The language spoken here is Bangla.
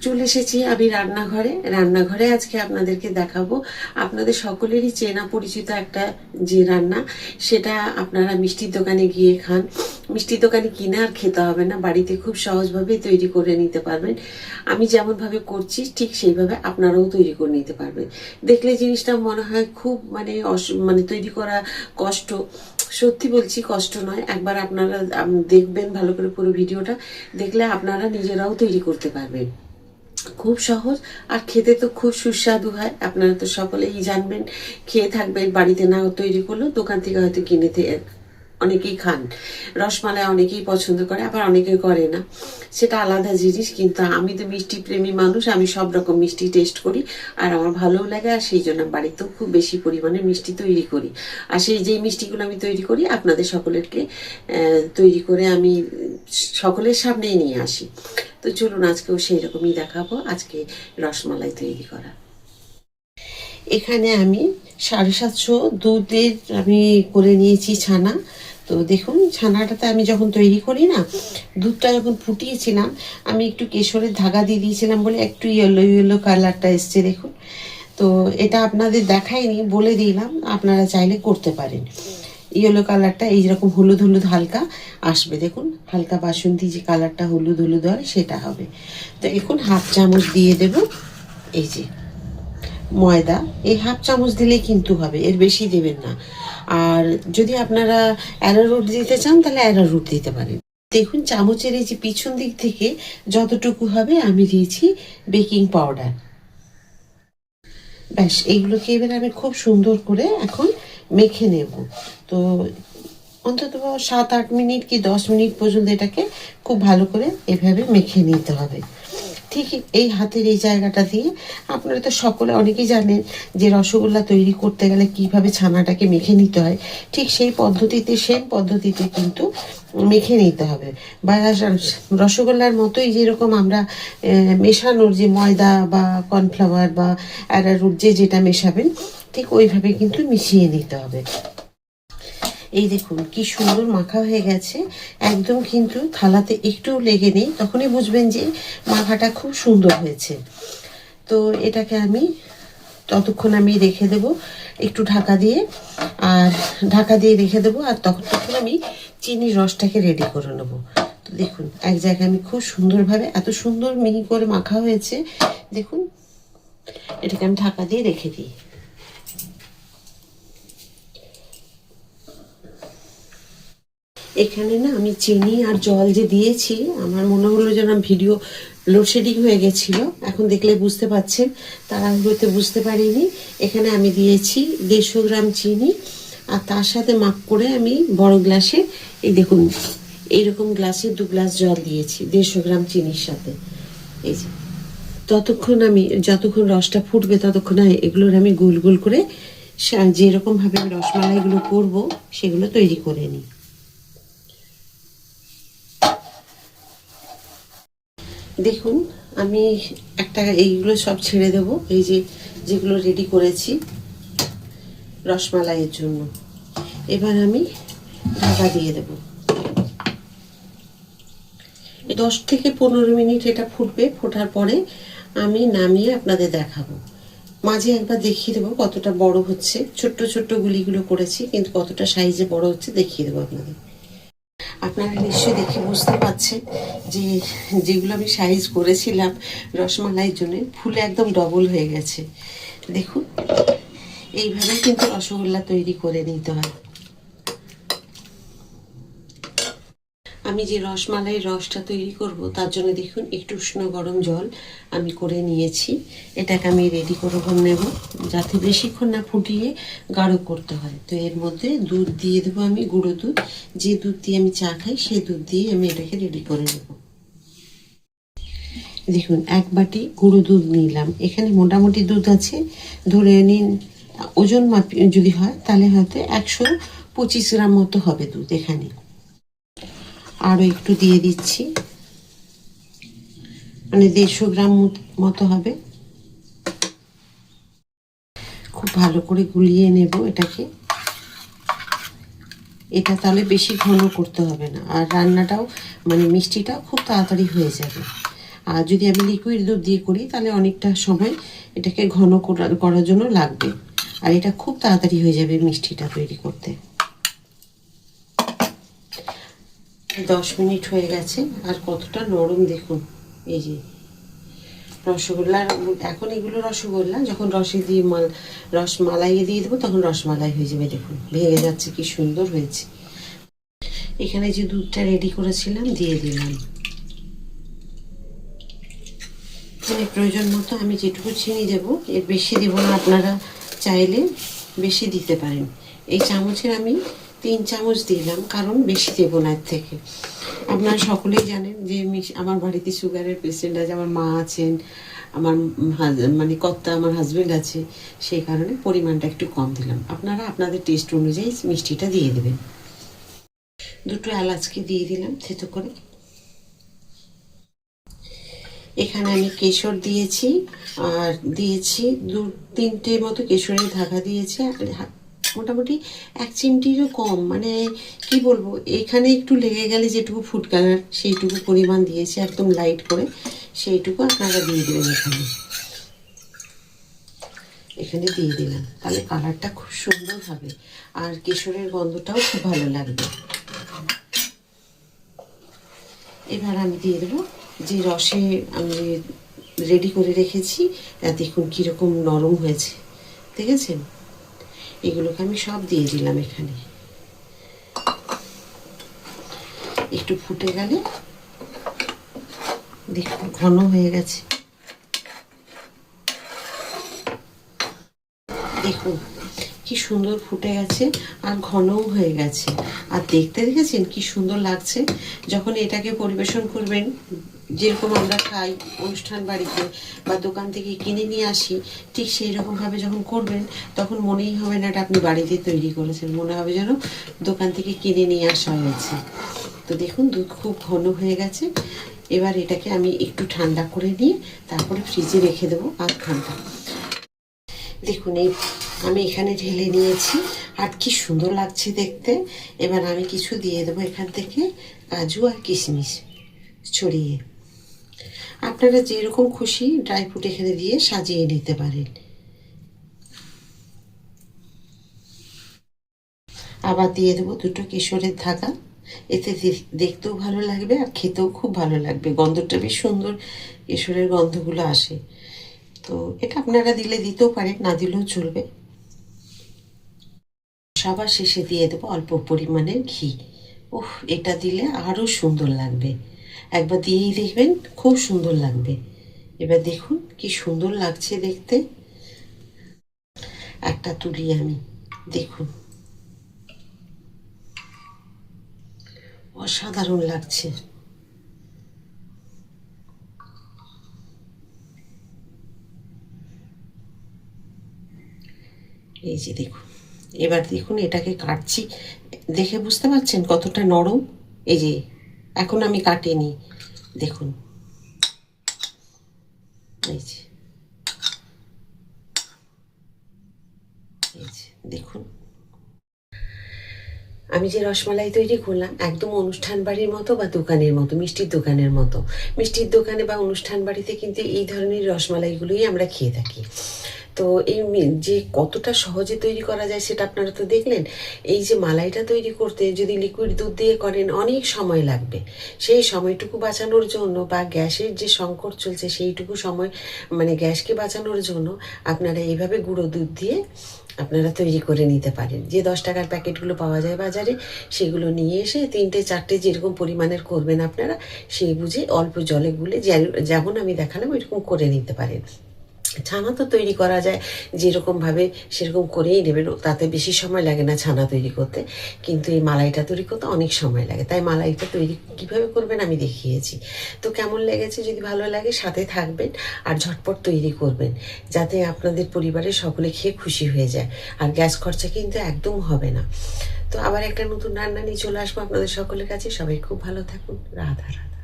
চলে এসেছি আমি রান্নাঘরে আজকে আপনাদেরকে দেখাবো আপনাদের সকলেরই চেনা পরিচিত একটা যে রান্না, সেটা আপনারা মিষ্টির দোকানে গিয়ে খান। মিষ্টির দোকানে কিনে আর খেতে হবে না, বাড়িতে খুব সহজভাবে তৈরি করে নিতে পারবেন। আমি যেমনভাবে করছি ঠিক সেইভাবে আপনারাও তৈরি করে নিতে পারবেন। দেখলে জিনিসটা মনে হয় খুব মানে তৈরি করা কষ্ট। সত্যি বলছি, কষ্ট নয়। একবার আপনারা দেখবেন ভালো করে, পুরো ভিডিওটা দেখলে আপনারা নিজেরাও তৈরি করতে পারবেন। খুব সহজ আর খেতে তো খুব সুস্বাদু হয়। আপনারা তো সকলেই জানবেন, খেয়ে থাকবেন। বাড়িতে না তৈরি করলেও দোকান থেকে হয়তো কিনে অনেকেই খান। রসমালাই অনেকেই পছন্দ করে, আবার অনেকে করে না, সেটা আলাদা জিনিস। কিন্তু আমি তো মিষ্টি প্রেমী মানুষ, আমি সব রকম মিষ্টি টেস্ট করি আর আমার ভালোও লাগে। আর সেই জন্য বাড়িতেও খুব বেশি পরিমাণে মিষ্টি তৈরি করি। আর সেই যেই মিষ্টিগুলো আমি তৈরি করি আপনাদের সকলেরকে তৈরি করে আমি সকলের সামনেই নিয়ে আসি। তো চলুন আজকেও সেই রকমই দেখাবো, আজকে রসমালাই তৈরি করা। এখানে আমি 750 দুধের আমি করে নিয়েছি ছানা। তো দেখুন, ছানাটাতে আমি যখন তৈরি করি না, দুধটা যখন ফুটিয়েছিলাম আমি একটু কেশরের ধাগা দিয়ে দিয়েছিলাম বলে একটু ইয়েলো ইয়েলো কালারটা এসছে দেখুন। তো এটা আপনাদের দেখাইনি, বলে দিলাম, আপনারা চাইলে করতে পারেন। ইয়েলো কালারটা এইরকম হলুদ হলুদ হালকা আসবে, দেখুন হালকা বাসন্তী যে কালারটা হলুদ হলুদ হয় সেটা হবে। তো এখন হাফ চামচ দিয়ে দেব এই যে ময়দা। এই হাফ চামচ দিলে কিন্তু হবে, এর বেশি দেবেন না। আর যদি আপনারা অ্যারারুট দিতে চান তাহলে অ্যারারুট দিতে পারেন। দেখুন চামচের এই যে পিছন দিক থেকে যতটুকু হবে আমি দিয়েছি বেকিং পাউডার। ব্যাস, এইগুলোকে এবার আমি খুব সুন্দর করে এখন মেখে নেব। তো অন্তত 7-8 মিনিট কি 10 মিনিট পর্যন্ত এটাকে খুব ভালো করে এভাবে মেখে নিতে হবে। ঠিক এই হাতের এই জায়গাটা দিয়ে আপনারা তো সকলে অনেকেই জানেন যে রসগোল্লা তৈরি করতে গেলে কিভাবে ছানাটাকে মেখে নিতে হয়, ঠিক সেই পদ্ধতিতে, সেম পদ্ধতিতে কিন্তু মেখে নিতে হবে। বা রসগোল্লার মতোই যেরকম আমরা মেশানোর যে ময়দা বা কর্নফ্লাওয়ার বা অ্যারারুট যেটা মেশাবেন, ঠিক ওইভাবে কিন্তু মিশিয়ে নিতে হবে। এই দেখুন কি সুন্দর মাখা হয়ে গেছে, একদম কিন্তু থালাতে একটু লেগে নেই, তখনই বুঝবেন যে মাখাটা খুব সুন্দর হয়েছে। তো এটাকে আমি ততক্ষণ আমি রেখে দেব একটু ঢাকা দিয়ে, আর ঢাকা দিয়ে রেখে দেবো। আর তখন আমি চিনির রসটাকে রেডি করে নেবো। তো দেখুন এক জায়গায় আমি খুব সুন্দরভাবে এত সুন্দর মিহি করে মাখা হয়েছে, দেখুন। এটাকে আমি ঢাকা দিয়ে রেখে দিই। এখানে না আমি চিনি আর জল যে দিয়েছি, আমার মনে হলো যেন ভিডিও লোডশেডিং হয়ে গেছিলো। এখন দেখলে বুঝতে পারছেন, তাড়াহুড়োতে বুঝতে পারিনি। এখানে আমি দিয়েছি 150 গ্রাম চিনি, আর তার সাথে মাপ করে আমি বড় গ্লাসে, এই দেখুন এইরকম গ্লাসে 2 গ্লাস জল দিয়েছি 150 গ্রাম চিনির সাথে। এই যে যতক্ষণ রসটা ফুটবে ততক্ষণ এগুলোর আমি গোল গোল করে যেরকমভাবে আমি রসমালাইগুলো করবো সেগুলো তৈরি করে নিই। দেখুন আমি এইগুলো সব ছেড়ে দেব, এই যেগুলো রেডি করেছি রসমালাইয়ের জন্য। এবার আমি ঢাকা দিয়ে দেব। 10 থেকে 15 মিনিট এটা ফুটবে। ফোটার পরে আমি নামিয়ে আপনাদের দেখাবো। মাঝে একবার দেখিয়ে দেবো কতটা বড় হচ্ছে। ছোট্ট ছোট্ট গুলিগুলো করেছি, কিন্তু কতটা সাইজে বড় হচ্ছে দেখিয়ে দেবো আপনাদের। আপনারা নিশ্চয়ই দেখে বুঝতে পারছেন যে যেগুলো আমি সাইজ করেছিলাম রসমালাইয়ের জন্য, ফুলে একদম ডবল হয়ে গেছে। দেখুন এইভাবে কিন্তু রসগোল্লা তৈরি করে নিতে হয়। আমি যে রসমালাইয়ের রসটা তৈরি করব তার জন্য দেখুন একটু উষ্ণ গরম জল আমি করে নিয়েছি। এটাকে আমি রেডি করে নেব, যাতে বেশিক্ষণ না ফুটিয়ে গাঢ় করতে হয়। তো এর মধ্যে দুধ দিয়ে দেবো আমি, গুঁড়ো দুধ, যে দুধ দিয়ে আমি চা খাই সেই দুধ দিয়ে আমি এটাকে রেডি করে নেব। দেখুন 1 বাটি গুঁড়ো দুধ নিলাম। এখানে মোটামুটি দুধ আছে, ধরে নিন ওজন মাপ যদি হয় তাহলে হয়তো 125 গ্রাম মতো হবে দুধ। এখানে আরও একটু দিয়ে দিচ্ছি, মানে 150 গ্রাম মতো হবে। খুব ভালো করে গুলিয়ে নেব এটাকে। এটা তাহলে বেশি ঘন করতে হবে না, আর রান্নাটাও মানে মিষ্টিটাও খুব তাড়াতাড়ি হয়ে যাবে। আর যদি আমি লিকুইড দুধ দিয়ে করি তাহলে অনেকটা সময় এটাকে ঘন করার জন্য লাগবে, আর এটা খুব তাড়াতাড়ি হয়ে যাবে মিষ্টিটা তৈরি করতে। 10 মিনিট হয়ে গেছে, আর কতটা নরম দেখুন। এই যে রসগোল্লা, এখন এগুলো রসগোল্লা, যখন রসে দিয়ে রসমালাইয়ে দিয়ে দেবো তখন রসমালাই হয়ে যাবে। দেখুন ভেঙে যাচ্ছে, কি সুন্দর হয়েছে। এখানে যে দুধটা রেডি করেছিলাম দিয়ে দিলাম। মানে প্রয়োজন মতো আমি যেটুকু চিনি দেবো, এর বেশি দেবো না, আপনারা চাইলে বেশি দিতে পারেন। এই চামচের আমি 3 চামচ দিলাম, কারণ বেশি দেবো না এর থেকে। আপনারা সকলেই জানেন যে আমার বাড়িতে সুগারের পেশেন্ট আছে, আমার মা আছেন, আমার মানে কর্তা আমার হাজব্যান্ড আছে, সেই কারণে পরিমাণটা একটু কম দিলাম। আপনারা আপনাদের টেস্ট অনুযায়ী মিষ্টিটা দিয়ে দেবেন। 2টো এলাচকে দিয়ে দিলাম থেতো করে। এখানে আমি কেশর দিয়েছি, আর দিয়েছি 2-3টে মতো কেশরের ধাগা দিয়েছি, মোটামুটি 1 চিমটিরও কম, মানে কি বলবো, এখানে একটু লেগে গেলে যেটুকু ফুড কালার সেইটুকু পরিমাণ দিয়েছি, একদম লাইট করে সেইটুকু আপনারা দিয়ে দেবেন। এখানে দিয়ে দিলাম, তাহলে কালারটা খুব সুন্দর হবে, আর কেশরের গন্ধটাও খুব ভালো লাগবে। এবার আমি দিয়ে দেবো যে রসে আমি রেডি করে রেখেছি, দেখুন কীরকম নরম হয়েছে, দেখেছেন? এগুলোকে আমি সব দিয়ে দিলাম এখানে। একটু ফুটে গেলে দেখুন ঘন হয়ে গেছে, দেখুন কি সুন্দর ফুটে গেছে, আর ঘনও হয়ে গেছে, আর দেখতে দেখেছেন কি সুন্দর লাগছে। যখন এটাকে পরিবেশন করবেন, যেরকম আমরা খাই অনুষ্ঠান বাড়িতে বা দোকান থেকে কিনে নিয়ে আসি, ঠিক সেই রকমভাবে যখন করবেন তখন মনেই হবে না এটা আপনি বাড়িতে তৈরি করেছেন, মনে হবে যেন দোকান থেকে কিনে নিয়ে আসা হয়েছে। তো দেখুন দুধ খুব ঘন হয়ে গেছে। এবার এটাকে আমি একটু ঠান্ডা করে নিয়ে তারপরে ফ্রিজে রেখে দেবো 1/2 ঘন্টা। দেখুন এই আমি এখানে ঢেলে নিয়েছি, আর কি সুন্দর লাগছে দেখতে। এবার আমি কিছু দিয়ে দেবো এখান থেকে, কাজু আর কিশমিশ ছড়িয়ে। আপনারা যেরকম খুশি ড্রাই ফ্রুট এখানে দিয়ে সাজিয়ে নিতে পারেন। আবার দিয়ে দেবো 2টো কেশরের ধাগা, এতে দেখতেও ভালো লাগবে আর খেতেও খুব ভালো লাগবে, গন্ধটা বেশ সুন্দর, কেশরের গন্ধগুলো আসে। তো এটা আপনারা দিলে দিতেও পারেন, না দিলেও চলবে। সবার শেষে দিয়ে দেবো অল্প পরিমাণের ঘি। ওহ, এটা দিলে আরও সুন্দর লাগবে, একবার দিয়েই দেখবেন খুব সুন্দর লাগবে। এবার দেখুন কি সুন্দর লাগছে দেখতে। একটা তুলি আমি, দেখুন অসাধারণ লাগছে। এই যে দেখুন, এবার দেখুন এটাকে কাটছি, দেখে বুঝতে পারছেন কতটা নরম। এই যে এখন আমি কাটিনি, দেখুন এই যে, দেখুন আমি যে রসমালাই তৈরি করলাম একদম অনুষ্ঠান বাড়ির মতো বা দোকানের মতো, মিষ্টির দোকানের মতো। মিষ্টির দোকানে বা অনুষ্ঠান বাড়িতে কিন্তু এই ধরনের রসমালাইগুলোই আমরা খেয়ে থাকি। তো এই যে কতটা সহজে তৈরি করা যায় সেটা আপনারা তো দেখলেন। এই যে মালাইটা তৈরি করতে যদি লিকুইড দুধ দিয়ে করেন অনেক সময় লাগবে, সেই সময়টুকু বাঁচানোর জন্য বা গ্যাসের যে সংকট চলছে সেইটুকু সময় মানে গ্যাসকে বাঁচানোর জন্য আপনারা এইভাবে গুঁড়ো দুধ দিয়ে আপনারা তৈরি করে নিতে পারেন। যে 10 টাকার প্যাকেটগুলো পাওয়া যায় বাজারে, সেগুলো নিয়ে এসে 3টে-4টে যেরকম পরিমাণের করবেন আপনারা, সেই বুঝে অল্প জলে গুলে যেমন আমি দেখালাম ওইরকম করে নিতে পারেন। ছানা তো তৈরি করা যায় যেরকমভাবে, সেরকম করেই নেবেন, তাতে বেশি সময় লাগে না ছানা তৈরি করতে, কিন্তু এই মালাইটা তৈরি করতে অনেক সময় লাগে। তাই মালাইটা তৈরি কীভাবে করবেন আমি দেখিয়েছি। তো কেমন লেগেছে, যদি ভালো লাগে সাথে থাকবেন আর ঝটপট তৈরি করবেন, যাতে আপনাদের পরিবারের সকলে খেয়ে খুশি হয়ে যায়, আর গ্যাস খরচা কিন্তু একদম হবে না। তো আবার একটা নতুন রান্না নিয়ে চলে আসবো আপনাদের সকলের কাছে। সবাই খুব ভালো থাকুন। রাধা রাধা।